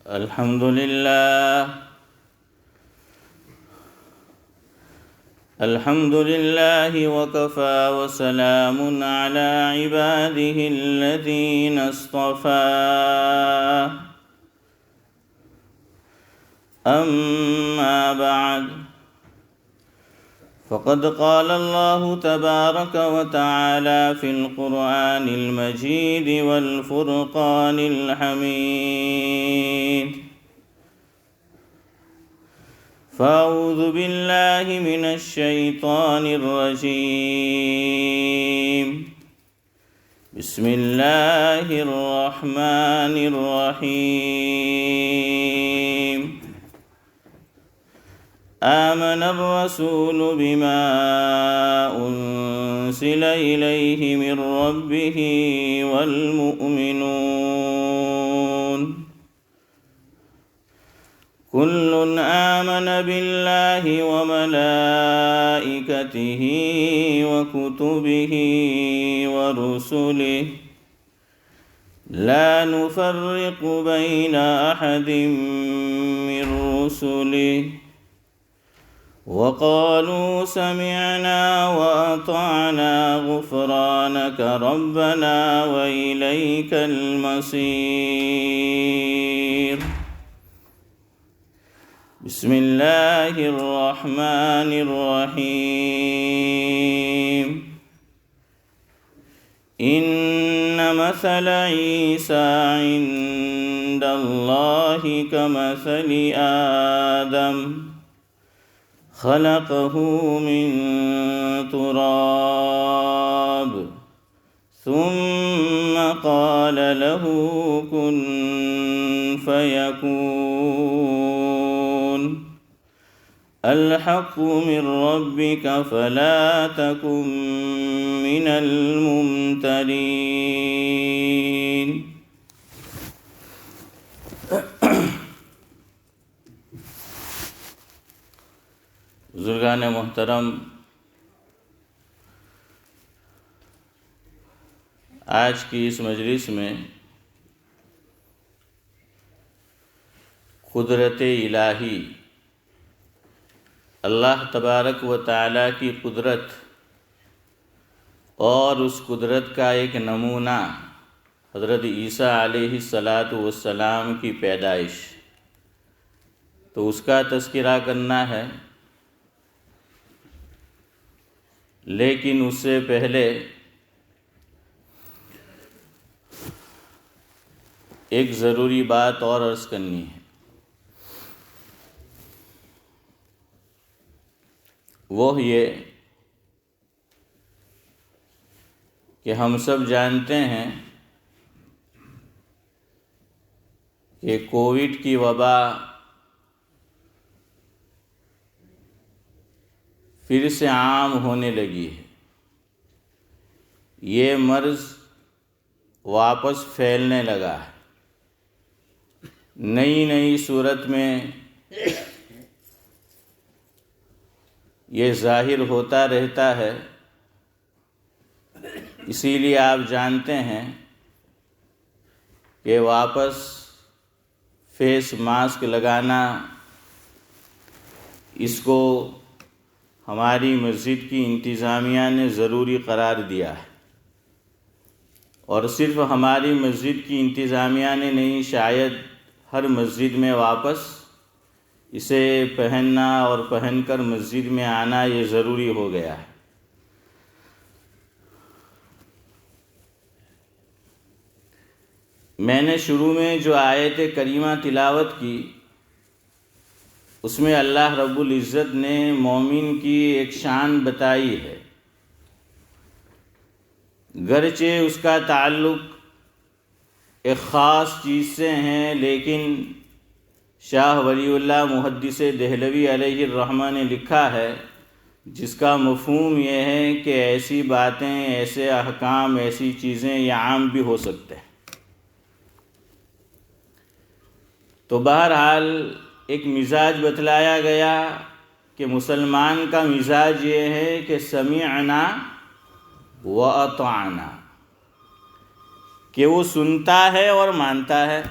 الحمد لله وكفى وسلام على عباده الذين اصطفى أما بعد فقد قال الله تبارك وتعالى في القرآن المجيد والفرقان الحميد فأعوذ بالله من الشيطان الرجيم بسم الله الرحمن الرحيم آمن الرسول بما أنزل إليه من ربه والمؤمنون كل آمن بالله وملائكته وكتبه ورسله لا نفرق بين أحد من رسله وقالوا سمعنا وأطعنا غفرانك ربنا وإليك المصير بسم الله الرحمن الرحيم إن مثل عيسى عند الله كمثل آدم خلقه من تراب ثم قال له كن فيكون الحق من ربك فلا تكن من الممترين بزرگان محترم، آج کی اس مجلس میں قدرت الہی، اللہ تبارک و تعالیٰ کی قدرت اور اس قدرت کا ایک نمونہ حضرت عیسیٰ علیہ السلام کی پیدائش، تو اس کا تذکرہ کرنا ہے۔ لیکن اس سے پہلے ایک ضروری بات اور عرض کرنی ہے، وہ یہ کہ ہم سب جانتے ہیں کہ کووڈ کی وبا پھر سے عام ہونے لگی ہے۔ یہ مرض واپس پھیلنے لگا ہے، نئی صورت میں یہ ظاہر ہوتا رہتا ہے۔ اسی لیے آپ جانتے ہیں کہ واپس فیس ماسک لگانا، اس کو ہماری مسجد کی انتظامیہ نے ضروری قرار دیا ہے، اور صرف ہماری مسجد کی انتظامیہ نے نہیں، شاید ہر مسجد میں واپس اسے پہننا اور پہن کر مسجد میں آنا یہ ضروری ہو گیا ہے۔ میں نے شروع میں جو آیت کریمہ تلاوت کی، اس میں اللہ رب العزت نے مومن کی ایک شان بتائی ہے، گرچہ اس کا تعلق ایک خاص چیز سے ہے، لیکن شاہ ولی اللہ محدث دہلوی علیہ الرحمہ نے لکھا ہے جس کا مفہوم یہ ہے کہ ایسی باتیں، ایسے احکام، ایسی چیزیں یہ عام بھی ہو سکتے ہیں۔ تو بہرحال ایک مزاج بتلایا گیا کہ مسلمان کا مزاج یہ ہے کہ سمعنا وَأَطَعْنَا، کہ وہ سنتا ہے اور مانتا ہے،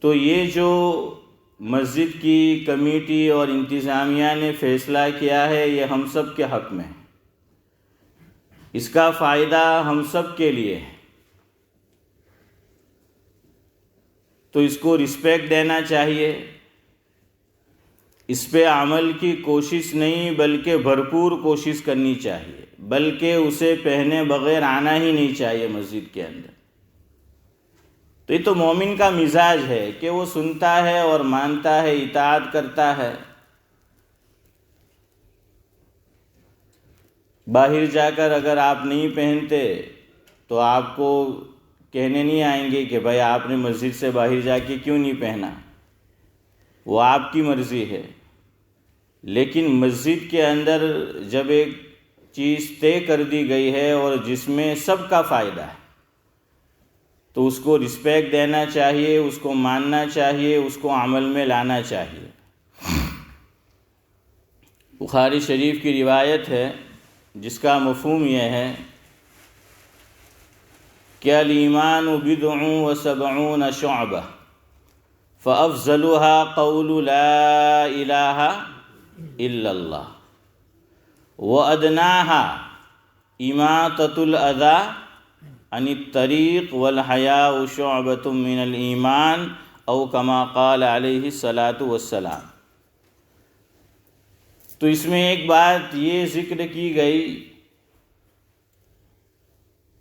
تو یہ جو مسجد کی کمیٹی اور انتظامیہ نے فیصلہ کیا ہے یہ ہم سب کے حق میں ہے، اس کا فائدہ ہم سب کے لیے ہے، تو اس کو رسپیکٹ دینا چاہیے، اس پہ عمل کی کوشش نہیں بلکہ بھرپور کوشش کرنی چاہیے، بلکہ اسے پہنے بغیر آنا ہی نہیں چاہیے مسجد کے اندر۔ تو یہ تو مومن کا مزاج ہے کہ وہ سنتا ہے اور مانتا ہے، اطاعت کرتا ہے۔ باہر جا کر اگر آپ نہیں پہنتے تو آپ کو کہنے نہیں آئیں گے کہ بھائی آپ نے مسجد سے باہر جا کے کیوں نہیں پہنا، وہ آپ کی مرضی ہے۔ لیکن مسجد کے اندر جب ایک چیز طے کر دی گئی ہے اور جس میں سب کا فائدہ ہے تو اس کو رسپیکٹ دینا چاہیے، اس کو ماننا چاہیے، اس کو عمل میں لانا چاہیے۔ بخاری شریف کی روایت ہے جس کا مفہوم یہ ہے کہ الایمان بضع وسبعون شعبہ فافضلها قول لا الہ الا اللہ وادناها اماطۃ الاذى عن الطریق والحیاء شعبۃ من الایمان او کما قال علیہ الصلاۃ والسلام۔ تو اس میں ایک بات یہ ذکر کی گئی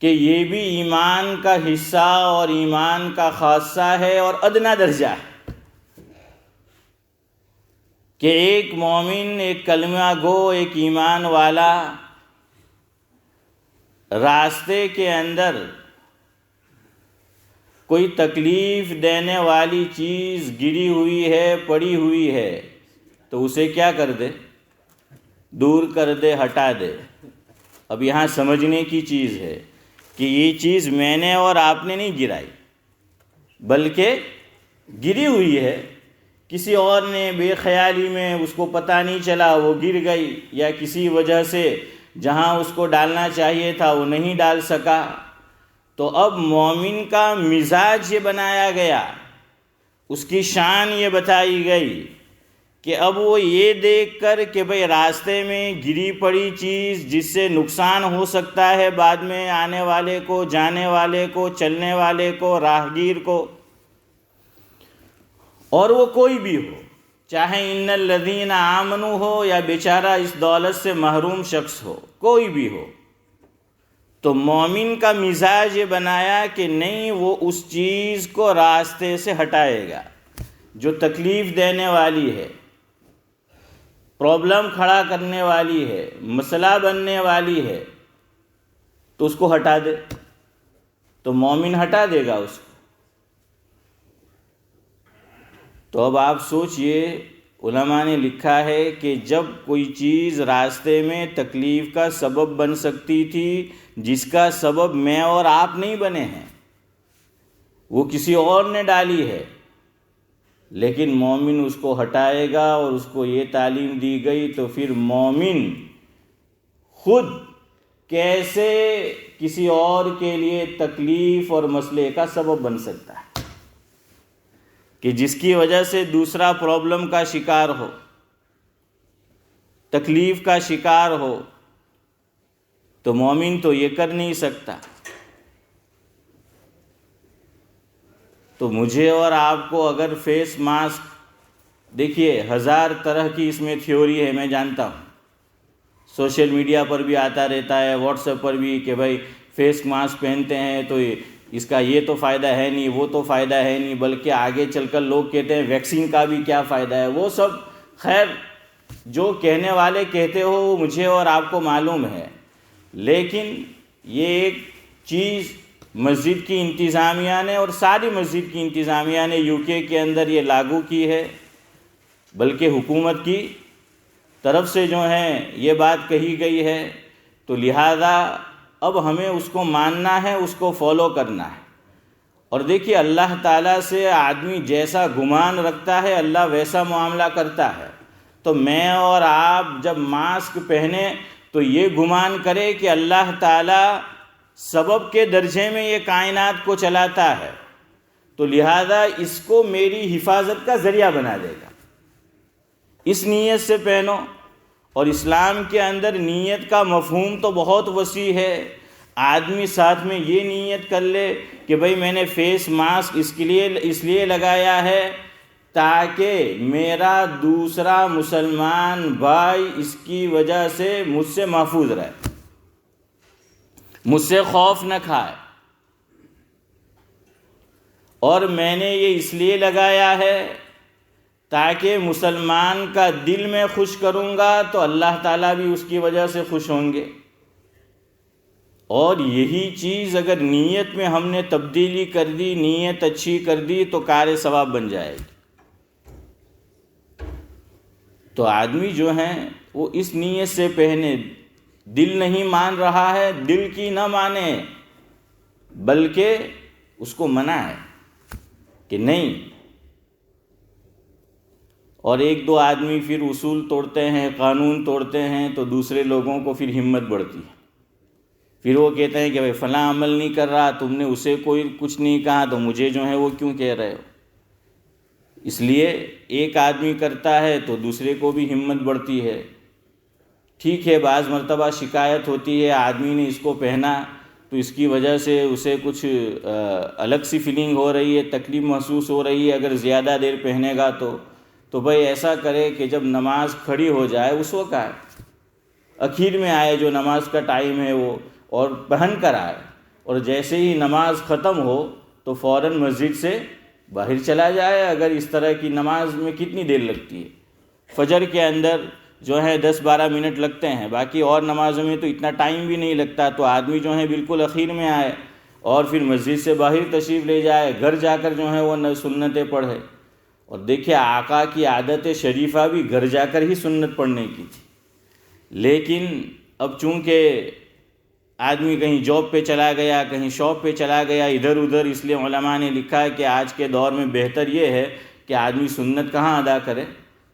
کہ یہ بھی ایمان کا حصہ اور ایمان کا خاصہ ہے اور ادنا درجہ ہے کہ ایک مومن، ایک کلمہ گو، ایک ایمان والا راستے کے اندر کوئی تکلیف دینے والی چیز گری ہوئی ہے، پڑی ہوئی ہے تو اسے کیا کر دے؟ دور کر دے، ہٹا دے۔ اب یہاں سمجھنے کی چیز ہے کہ یہ چیز میں نے اور آپ نے نہیں گرائی بلکہ گری ہوئی ہے، کسی اور نے بے خیالی میں اس کو پتہ نہیں چلا وہ گر گئی، یا کسی وجہ سے جہاں اس کو ڈالنا چاہیے تھا وہ نہیں ڈال سکا۔ تو اب مومن کا مزاج یہ بنایا گیا، اس کی شان یہ بتائی گئی کہ اب وہ یہ دیکھ کر کہ بھئی راستے میں گری پڑی چیز جس سے نقصان ہو سکتا ہے بعد میں آنے والے کو، جانے والے کو، چلنے والے کو، راہگیر کو، اور وہ کوئی بھی ہو، چاہے ان الذین آمنوا ہو یا بیچارہ اس دولت سے محروم شخص ہو، کوئی بھی ہو، تو مومن کا مزاج یہ بنایا کہ نہیں، وہ اس چیز کو راستے سے ہٹائے گا جو تکلیف دینے والی ہے، پرابلم کھڑا کرنے والی ہے، مسئلہ بننے والی ہے، تو اس کو ہٹا دے۔ تو مومن ہٹا دے گا اس کو۔ تو اب آپ سوچئے، علماء نے لکھا ہے کہ جب کوئی چیز راستے میں تکلیف کا سبب بن سکتی تھی، جس کا سبب میں اور آپ نہیں بنے ہیں، وہ کسی اور نے ڈالی ہے، لیکن مومن اس کو ہٹائے گا، اور اس کو یہ تعلیم دی گئی تو پھر مومن خود کیسے کسی اور کے لیے تکلیف اور مسئلے کا سبب بن سکتا ہے کہ جس کی وجہ سے دوسرا پرابلم کا شکار ہو، تکلیف کا شکار ہو، تو مومن تو یہ کر نہیں سکتا۔ تو مجھے اور آپ کو اگر فیس ماسک، دیکھیے 1000 طرح کی اس میں تھیوری ہے، میں جانتا ہوں، سوشل میڈیا پر بھی آتا رہتا ہے، واٹس ایپ پر بھی، کہ بھائی فیس ماسک پہنتے ہیں تو اس کا یہ تو فائدہ ہے نہیں، وہ تو فائدہ ہے نہیں، بلکہ آگے چل کر لوگ کہتے ہیں ویکسین کا بھی کیا فائدہ ہے۔ وہ سب خیر جو کہنے والے کہتے ہو وہ مجھے اور آپ کو معلوم ہے، لیکن یہ ایک چیز مسجد کی انتظامیہ نے، اور ساری مسجد کی انتظامیہ نے یو کے کے اندر یہ لاگو کی ہے، بلکہ حکومت کی طرف سے جو ہے یہ بات کہی گئی ہے، تو لہذا اب ہمیں اس کو ماننا ہے، اس کو فالو کرنا ہے۔ اور دیکھیے اللہ تعالیٰ سے آدمی جیسا گمان رکھتا ہے اللہ ویسا معاملہ کرتا ہے۔ تو میں اور آپ جب ماسک پہنے تو یہ گمان کرے کہ اللہ تعالیٰ سبب کے درجے میں یہ کائنات کو چلاتا ہے، تو لہذا اس کو میری حفاظت کا ذریعہ بنا دے گا، اس نیت سے پہنو۔ اور اسلام کے اندر نیت کا مفہوم تو بہت وسیع ہے۔ آدمی ساتھ میں یہ نیت کر لے کہ بھئی میں نے فیس ماسک اس لیے لگایا ہے تاکہ میرا دوسرا مسلمان بھائی اس کی وجہ سے مجھ سے محفوظ رہے، مجھ سے خوف نہ کھائے، اور میں نے یہ اس لیے لگایا ہے تاکہ مسلمان کا دل میں خوش کروں گا تو اللہ تعالیٰ بھی اس کی وجہ سے خوش ہوں گے۔ اور یہی چیز اگر نیت میں ہم نے تبدیلی کر دی، نیت اچھی کر دی، تو کار ثواب بن جائے گی۔ تو آدمی جو ہیں وہ اس نیت سے پہنے، دل نہیں مان رہا ہے، دل کی نہ مانے، بلکہ اس کو منع ہے کہ نہیں۔ اور ایک دو آدمی پھر اصول توڑتے ہیں، قانون توڑتے ہیں، تو دوسرے لوگوں کو پھر ہمت بڑھتی ہے، پھر وہ کہتے ہیں کہ بھائی فلاں عمل نہیں کر رہا، تم نے اسے کوئی کچھ نہیں کہا تو مجھے جو ہے وہ کیوں کہہ رہے ہو۔ اس لیے ایک آدمی کرتا ہے تو دوسرے کو بھی ہمت بڑھتی ہے۔ ٹھیک ہے، بعض مرتبہ شکایت ہوتی ہے، آدمی نے اس کو پہنا تو اس کی وجہ سے اسے کچھ الگ سی فیلنگ ہو رہی ہے، تکلیف محسوس ہو رہی ہے، اگر زیادہ دیر پہنے گا تو بھائی ایسا کرے کہ جب نماز کھڑی ہو جائے اس وقت آئے، اخیر میں آئے جو نماز کا ٹائم ہے وہ، اور پہن کر آئے، اور جیسے ہی نماز ختم ہو تو فوراً مسجد سے باہر چلا جائے۔ اگر اس طرح کی نماز میں کتنی دیر لگتی ہے؟ فجر کے اندر جو ہے 10-12 منٹ لگتے ہیں، باقی اور نمازوں میں تو اتنا ٹائم بھی نہیں لگتا، تو آدمی جو ہے بالکل اخیر میں آئے اور پھر مسجد سے باہر تشریف لے جائے، گھر جا کر جو ہے وہ سنتیں پڑھے۔ اور دیکھیے آقا کی عادت شریفہ بھی گھر جا کر ہی سنت پڑھنے کی تھی، لیکن اب چونکہ آدمی کہیں جاب پہ چلا گیا، کہیں شاپ پہ چلا گیا، ادھر ادھر، اس لیے علماء نے لکھا ہے کہ آج کے دور میں بہتر یہ ہے کہ آدمی سنت کہاں ادا کرے؟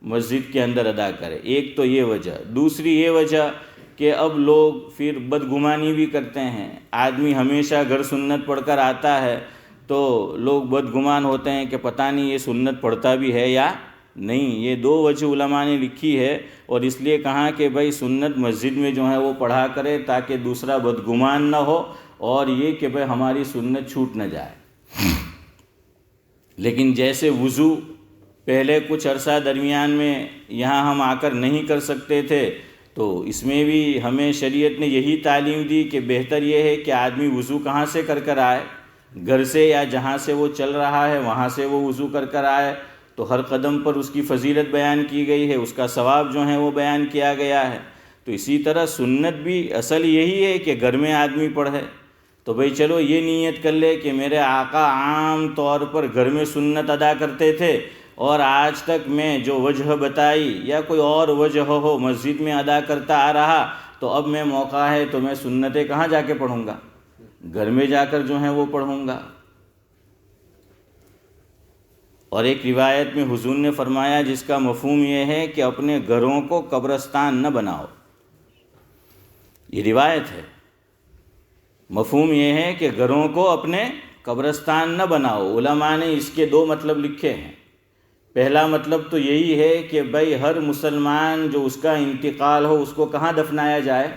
مسجد کے اندر ادا کرے۔ ایک تو یہ وجہ، دوسری یہ وجہ کہ اب لوگ پھر بدگمانی بھی کرتے ہیں۔ آدمی ہمیشہ گھر سنت پڑھ کر آتا ہے تو لوگ بدگمان ہوتے ہیں کہ پتہ نہیں یہ سنت پڑھتا بھی ہے یا نہیں۔ یہ دو وجہ علماء نے لکھی ہے، اور اس لیے کہا کہ بھائی سنت مسجد میں جو ہے وہ پڑھا کرے تاکہ دوسرا بدگمان نہ ہو، اور یہ کہ بھائی ہماری سنت چھوٹ نہ جائے۔ لیکن جیسے وضو پہلے کچھ عرصہ درمیان میں یہاں ہم آ کر نہیں کر سکتے تھے، تو اس میں بھی ہمیں شریعت نے یہی تعلیم دی کہ بہتر یہ ہے کہ آدمی وضو کہاں سے کر کر آئے؟ گھر سے، یا جہاں سے وہ چل رہا ہے وہاں سے وہ وضو کر کر آئے۔ تو ہر قدم پر اس کی فضیلت بیان کی گئی ہے، اس کا ثواب جو ہے وہ بیان کیا گیا ہے۔ تو اسی طرح سنت بھی اصل یہی ہے کہ گھر میں آدمی پڑھے۔ تو بھئی چلو یہ نیت کر لے کہ میرے آقا عام طور پر گھر میں سنت ادا کرتے تھے، اور آج تک میں جو وجہ بتائی یا کوئی اور وجہ ہو مسجد میں ادا کرتا آ رہا، تو اب میں موقع ہے تو میں سنتیں کہاں جا کے پڑھوں گا؟ گھر میں جا کر جو ہے وہ پڑھوں گا۔ اور ایک روایت میں حضور نے فرمایا جس کا مفہوم یہ ہے کہ اپنے گھروں کو قبرستان نہ بناؤ، یہ روایت ہے۔ مفہوم یہ ہے کہ گھروں کو اپنے قبرستان نہ بناؤ۔ علماء نے اس کے دو مطلب لکھے ہیں۔ پہلا مطلب تو یہی ہے کہ بھائی ہر مسلمان جو اس کا انتقال ہو اس کو کہاں دفنایا جائے؟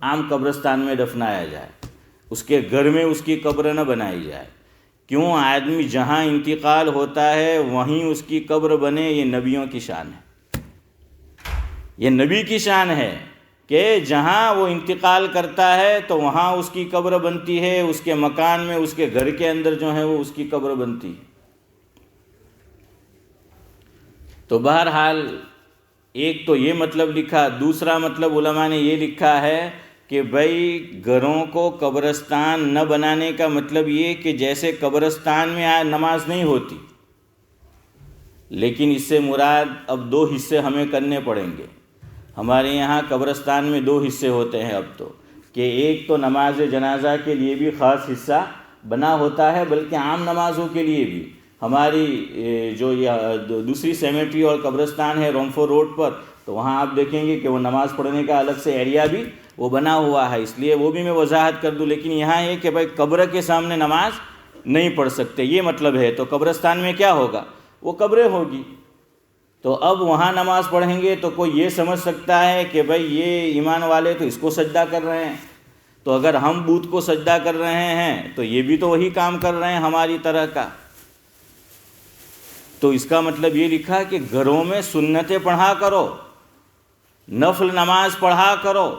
عام قبرستان میں دفنایا جائے، اس کے گھر میں اس کی قبر نہ بنائی جائے۔ کیوں؟ آدمی جہاں انتقال ہوتا ہے وہیں اس کی قبر بنے، یہ نبیوں کی شان ہے، یہ نبی کی شان ہے کہ جہاں وہ انتقال کرتا ہے تو وہاں اس کی قبر بنتی ہے، اس کے مکان میں، اس کے گھر کے اندر جو ہے وہ اس کی قبر بنتی ہے۔ تو بہرحال ایک تو یہ مطلب لکھا، دوسرا مطلب علماء نے یہ لکھا ہے کہ بھئی گھروں کو قبرستان نہ بنانے کا مطلب یہ کہ جیسے قبرستان میں نماز نہیں ہوتی، لیکن اس سے مراد اب دو حصے ہمیں کرنے پڑیں گے۔ ہمارے یہاں قبرستان میں دو حصے ہوتے ہیں اب تو، کہ ایک تو نماز جنازہ کے لیے بھی خاص حصہ بنا ہوتا ہے، بلکہ عام نمازوں کے لیے بھی۔ ہماری جو یہ دوسری سیمیٹری اور قبرستان ہے رومفور روڈ پر، تو وہاں آپ دیکھیں گے کہ وہ نماز پڑھنے کا الگ سے ایریا بھی وہ بنا ہوا ہے، اس لیے وہ بھی میں وضاحت کر دوں۔ لیکن یہاں یہ کہ بھائی قبر کے سامنے نماز نہیں پڑھ سکتے، یہ مطلب ہے۔ تو قبرستان میں کیا ہوگا؟ وہ قبریں ہوگی۔ تو اب وہاں نماز پڑھیں گے تو کوئی یہ سمجھ سکتا ہے کہ بھائی یہ ایمان والے تو اس کو سجدہ کر رہے ہیں، تو اگر ہم بت کو سجدہ کر رہے ہیں تو یہ بھی تو وہی کام کر رہے ہیں ہماری طرح کا۔ تو اس کا مطلب یہ لکھا کہ گھروں میں سنتیں پڑھا کرو، نفل نماز پڑھا کرو،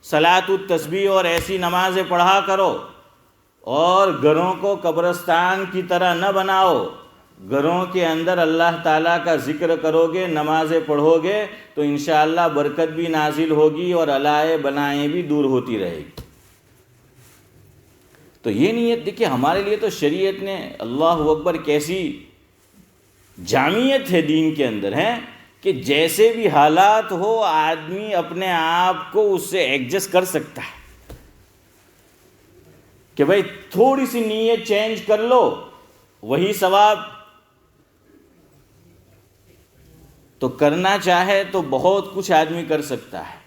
صلاۃ التسبیح اور ایسی نمازیں پڑھا کرو، اور گھروں کو قبرستان کی طرح نہ بناؤ۔ گھروں کے اندر اللہ تعالیٰ کا ذکر کرو گے، نمازیں پڑھو گے تو انشاءاللہ برکت بھی نازل ہوگی اور الائے بلائیں بھی دور ہوتی رہے گی۔ تو یہ نیت دیکھیں، ہمارے لیے تو شریعت نے، اللہ اکبر، کیسی جامعیت ہے دین کے اندر ہے کہ جیسے بھی حالات ہو آدمی اپنے آپ کو اس سے ایڈجسٹ کر سکتا ہے کہ بھائی تھوڑی سی نیت چینج کر لو، وہی ثواب۔ تو کرنا چاہے تو بہت کچھ آدمی کر سکتا ہے۔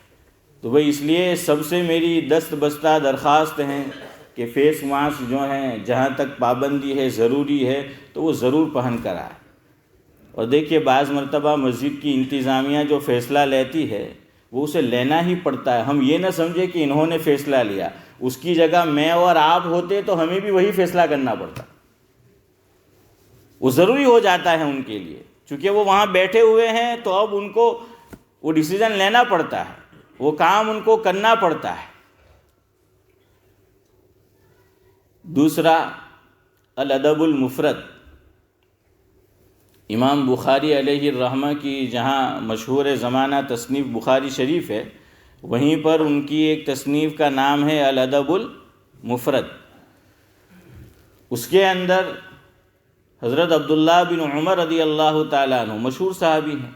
تو بھائی اس لیے سب سے میری دست بستہ درخواست ہے کہ فیس ماسک جو ہیں جہاں تک پابندی ہے، ضروری ہے تو وہ ضرور پہن کر آئے۔ اور دیکھیے بعض مرتبہ مسجد کی انتظامیہ جو فیصلہ لیتی ہے وہ اسے لینا ہی پڑتا ہے۔ ہم یہ نہ سمجھے کہ انہوں نے فیصلہ لیا، اس کی جگہ میں اور آپ ہوتے تو ہمیں بھی وہی فیصلہ کرنا پڑتا۔ وہ ضروری ہو جاتا ہے ان کے لیے، چونکہ وہ وہاں بیٹھے ہوئے ہیں تو اب ان کو وہ ڈیسیژن لینا پڑتا ہے، وہ کام ان کو کرنا پڑتا ہے۔ دوسرا، الادب المفرد، امام بخاری علیہ الرحمہ کی جہاں مشہور زمانہ تصنیف بخاری شریف ہے، وہیں پر ان کی ایک تصنیف کا نام ہے الادب المفرد۔ اس کے اندر حضرت عبداللہ بن عمر رضی اللہ تعالیٰ عنہ مشہور صحابی ہیں،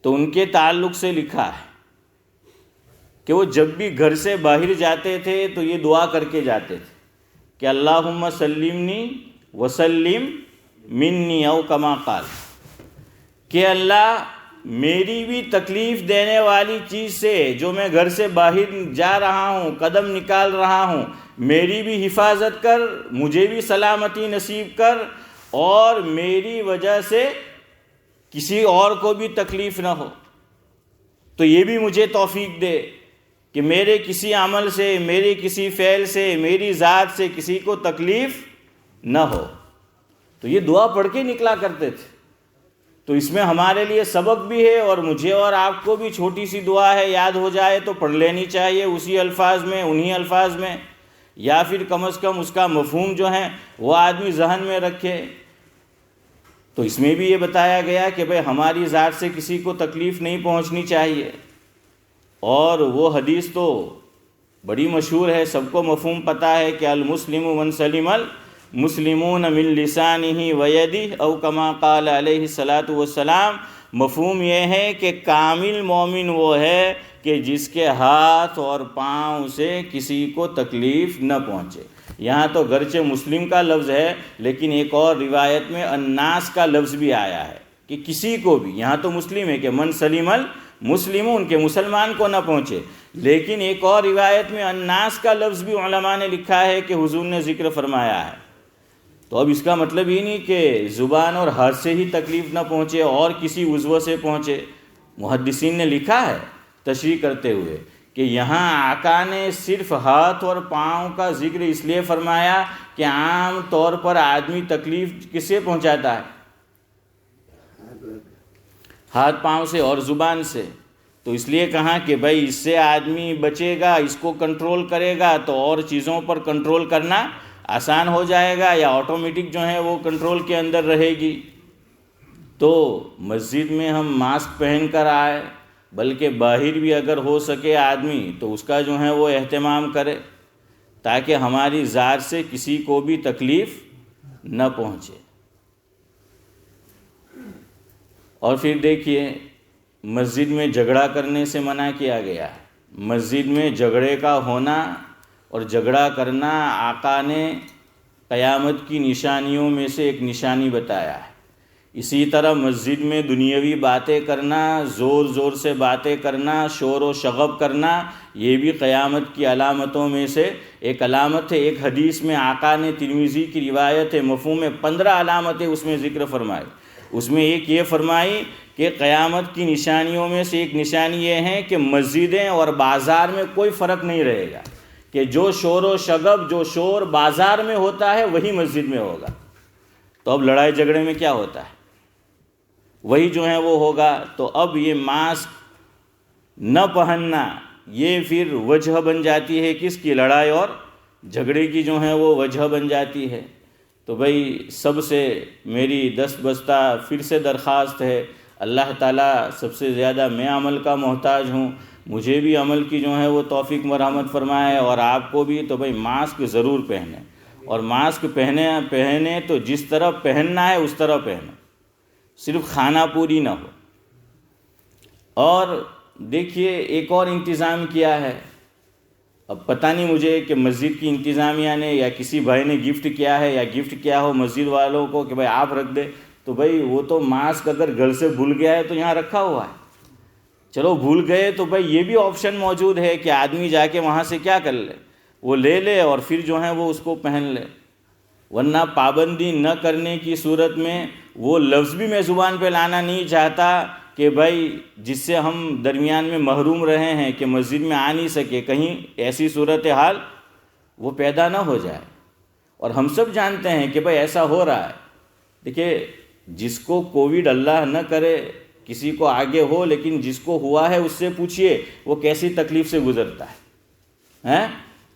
تو ان کے تعلق سے لکھا ہے کہ وہ جب بھی گھر سے باہر جاتے تھے تو یہ دعا کر کے جاتے تھے کہ اللہم سلمنی وسلم منی، او کما قال، کہ اللہ میری بھی تکلیف دینے والی چیز سے، جو میں گھر سے باہر جا رہا ہوں، قدم نکال رہا ہوں، میری بھی حفاظت کر، مجھے بھی سلامتی نصیب کر، اور میری وجہ سے کسی اور کو بھی تکلیف نہ ہو۔ تو یہ بھی مجھے توفیق دے کہ میرے کسی عمل سے، میرے کسی فعل سے، میری ذات سے کسی کو تکلیف نہ ہو۔ تو یہ دعا پڑھ کے نکلا کرتے تھے۔ تو اس میں ہمارے لیے سبق بھی ہے، اور مجھے اور آپ کو بھی چھوٹی سی دعا ہے، یاد ہو جائے تو پڑھ لینی چاہیے اسی الفاظ میں، انہی الفاظ میں، یا پھر کم از کم اس کا مفہوم جو ہے وہ آدمی ذہن میں رکھے۔ تو اس میں بھی یہ بتایا گیا کہ بھئی ہماری ذات سے کسی کو تکلیف نہیں پہنچنی چاہیے، اور وہ حدیث تو بڑی مشہور ہے، سب کو مفہوم پتہ ہے کہ المسلم من سلم المسلمون من لسانہ ویدہ، او کما قال علیہ الصلاۃ والسلام۔ مفہوم یہ ہے کہ کامل مومن وہ ہے کہ جس کے ہاتھ اور پاؤں سے کسی کو تکلیف نہ پہنچے۔ یہاں تو گرچہ مسلم کا لفظ ہے، لیکن ایک اور روایت میں الناس کا لفظ بھی آیا ہے کہ کسی کو بھی، یہاں تو مسلم ہے کہ من سلم المسلمون، کے مسلمان کو نہ پہنچے، لیکن ایک اور روایت میں الناس کا لفظ بھی علماء نے لکھا ہے کہ حضور نے ذکر فرمایا ہے۔ تو اب اس کا مطلب یہ نہیں کہ زبان اور ہاتھ سے ہی تکلیف نہ پہنچے اور کسی عضو سے پہنچے۔ محدثین نے لکھا ہے تشریح کرتے ہوئے کہ یہاں آقا نے صرف ہاتھ اور پاؤں کا ذکر اس لیے فرمایا کہ عام طور پر آدمی تکلیف کس سے پہنچاتا ہے؟ ہاتھ پاؤں سے اور زبان سے۔ تو اس لیے کہا کہ بھائی اس سے آدمی بچے گا، اس کو کنٹرول کرے گا تو اور چیزوں پر کنٹرول کرنا آسان ہو جائے گا، یا آٹومیٹک جو ہے وہ کنٹرول کے اندر رہے گی۔ تو مسجد میں ہم ماسک پہن کر آئے، بلکہ باہر بھی اگر ہو سکے آدمی تو اس کا جو ہے وہ اہتمام کرے، تاکہ ہماری ذات سے کسی کو بھی تکلیف نہ پہنچے۔ اور پھر دیکھیے مسجد میں جھگڑا کرنے سے منع کیا گیا ہے۔ مسجد میں جھگڑے کا ہونا اور جھگڑا کرنا آقا نے قیامت کی نشانیوں میں سے ایک نشانی بتایا ہے اسی طرح مسجد میں دنیاوی باتیں کرنا، زور زور سے باتیں کرنا، شور و شغب کرنا، یہ بھی قیامت کی علامتوں میں سے ایک علامت ہے۔ ایک حدیث میں آقا نے، ترمذی کی روایت ہے، مفہوم 15 علامتیں اس میں ذکر فرمائی۔ اس میں ایک یہ فرمائی کہ قیامت کی نشانیوں میں سے ایک نشانی یہ ہے کہ مسجدیں اور بازار میں کوئی فرق نہیں رہے گا، کہ جو شور و شغب، جو شور بازار میں ہوتا ہے وہی مسجد میں ہوگا۔ تو اب لڑائی جھگڑے میں کیا ہوتا ہے؟ وہی جو ہے وہ ہوگا۔ تو اب یہ ماسک نہ پہننا یہ پھر وجہ بن جاتی ہے کس کی؟ لڑائی اور جھگڑے کی جو ہے وہ وجہ بن جاتی ہے۔ تو بھائی سب سے میری دست بستہ پھر سے درخواست ہے، اللہ تعالیٰ سب سے زیادہ میں عمل کا محتاج ہوں، مجھے بھی عمل کی جو ہے وہ توفیق مرحمت فرمائے، اور آپ کو بھی۔ تو بھائی ماسک ضرور پہنیں، اور ماسک پہنے تو جس طرح پہننا ہے اس طرح پہنیں، صرف خانہ پوری نہ ہو۔ اور دیکھیے ایک اور انتظام کیا ہے، اب پتہ نہیں مجھے کہ مسجد کی انتظامیہ نے یا کسی بھائی نے گفٹ کیا ہے یا گفٹ کیا ہو مسجد والوں کو کہ بھائی آپ رکھ دے۔ تو بھائی وہ تو ماسک اگر گھر سے بھول گیا ہے تو یہاں رکھا ہوا ہے، چلو بھول گئے تو بھائی یہ بھی آپشن موجود ہے کہ آدمی جا کے وہاں سے کیا کر لے، وہ لے لے اور پھر جو ہے وہ اس کو پہن لے۔ ورنہ پابندی نہ کرنے کی صورت میں وہ لفظ بھی میں زبان پہ لانا نہیں چاہتا کہ بھائی جس سے ہم درمیان میں محروم رہے ہیں کہ مسجد میں آ نہیں سکے، کہیں ایسی صورتحال وہ پیدا نہ ہو جائے۔ اور ہم سب جانتے ہیں کہ بھائی ایسا ہو رہا ہے۔ دیکھیے جس کو کووڈ اللہ نہ کرے کسی کو آگے ہو، لیکن جس کو ہوا ہے اس سے پوچھئے وہ کیسی تکلیف سے گزرتا ہے۔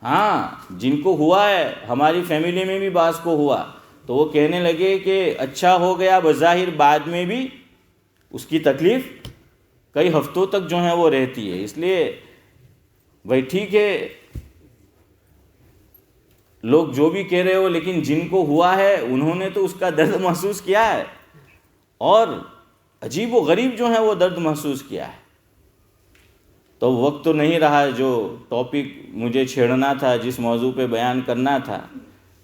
ہاں جن کو ہوا ہے، ہماری فیملی میں بھی بعض کو ہوا، تو وہ کہنے لگے کہ اچھا ہو گیا، بظاہر بعد میں بھی اس کی تکلیف کئی ہفتوں تک جو ہے وہ رہتی ہے۔ اس لیے بھائی ٹھیک ہے لوگ جو بھی کہہ رہے ہو، لیکن جن کو ہوا ہے انہوں نے تو اس کا درد محسوس کیا ہے، اور عجیب و غریب جو ہے وہ درد محسوس کیا ہے۔ تو وقت تو نہیں رہا، جو ٹاپک مجھے چھیڑنا تھا، جس موضوع پہ بیان کرنا تھا،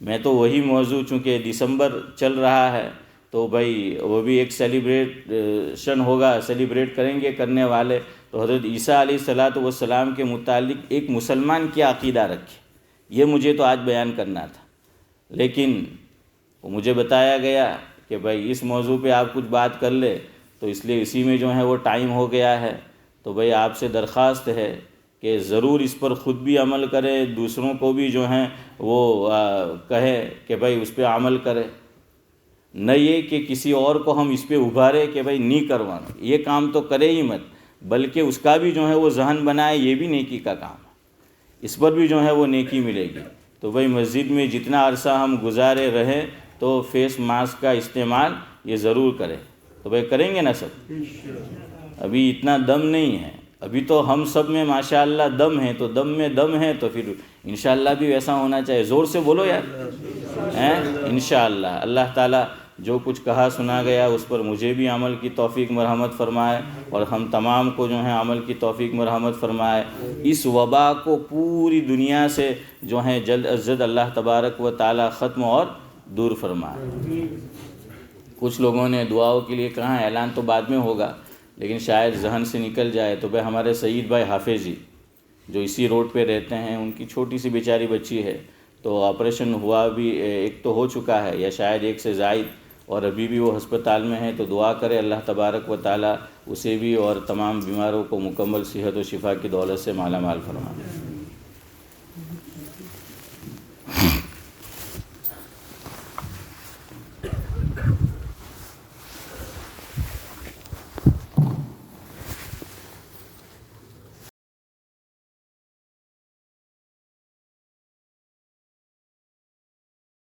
میں تو وہی موضوع، چونکہ دسمبر چل رہا ہے تو بھائی وہ بھی ایک سیلیبریشن ہوگا، سیلیبریٹ کریں گے کرنے والے، تو حضرت عیسیٰ علیہ السلام کے متعلق ایک مسلمان کیا عقیدہ رکھے، یہ مجھے تو آج بیان کرنا تھا۔ لیکن مجھے بتایا گیا کہ بھائی اس موضوع پہ آپ کچھ بات کر لے، تو اس لیے اسی میں جو ہے وہ ٹائم ہو گیا ہے۔ تو بھائی آپ سے درخواست ہے کہ ضرور اس پر خود بھی عمل کریں، دوسروں کو بھی جو ہیں وہ کہیں کہ بھائی اس پہ عمل کرے، نہ یہ کہ کسی اور کو ہم اس پہ ابھارے کہ بھائی نہیں کروانا، یہ کام تو کرے ہی مت، بلکہ اس کا بھی جو ہے وہ ذہن بنائے، یہ بھی نیکی کا کام ہے، اس پر بھی جو ہے وہ نیکی ملے گی۔ تو بھائی مسجد میں جتنا عرصہ ہم گزارے رہیں تو فیس ماسک کا استعمال یہ ضرور کریں۔ تو بھائی کریں گے نا سب؟ ابھی اتنا دم نہیں ہے، ابھی تو ہم سب میں ماشاءاللہ دم ہے، تو دم میں دم ہے تو پھر انشاءاللہ بھی ویسا ہونا چاہیے۔ زور سے بولو یار، انشاءاللہ اللہ تعالیٰ جو کچھ کہا سنا گیا اس پر مجھے بھی عمل کی توفیق مرحمت فرمائے، اور ہم تمام کو جو ہے عمل کی توفیق مرحمت فرمائے۔ اس وبا کو پوری دنیا سے جو ہے جلد از جلد اللہ تبارک و تعالیٰ ختم اور دور فرمائے۔ کچھ لوگوں نے دعاؤں کے لیے کہا، اعلان تو بعد میں ہوگا لیکن شاید ذہن سے نکل جائے، تو بھائی ہمارے سعید بھائی حافظ جی جو اسی روڈ پہ رہتے ہیں، ان کی چھوٹی سی بیچاری بچی ہے، تو آپریشن ہوا بھی، ایک تو ہو چکا ہے یا شاید ایک سے زائد، اور ابھی بھی وہ ہسپتال میں ہے۔ تو دعا کرے اللہ تبارک و تعالیٰ اسے بھی اور تمام بیماروں کو مکمل صحت و شفا کی دولت سے مالا مال فرمائے۔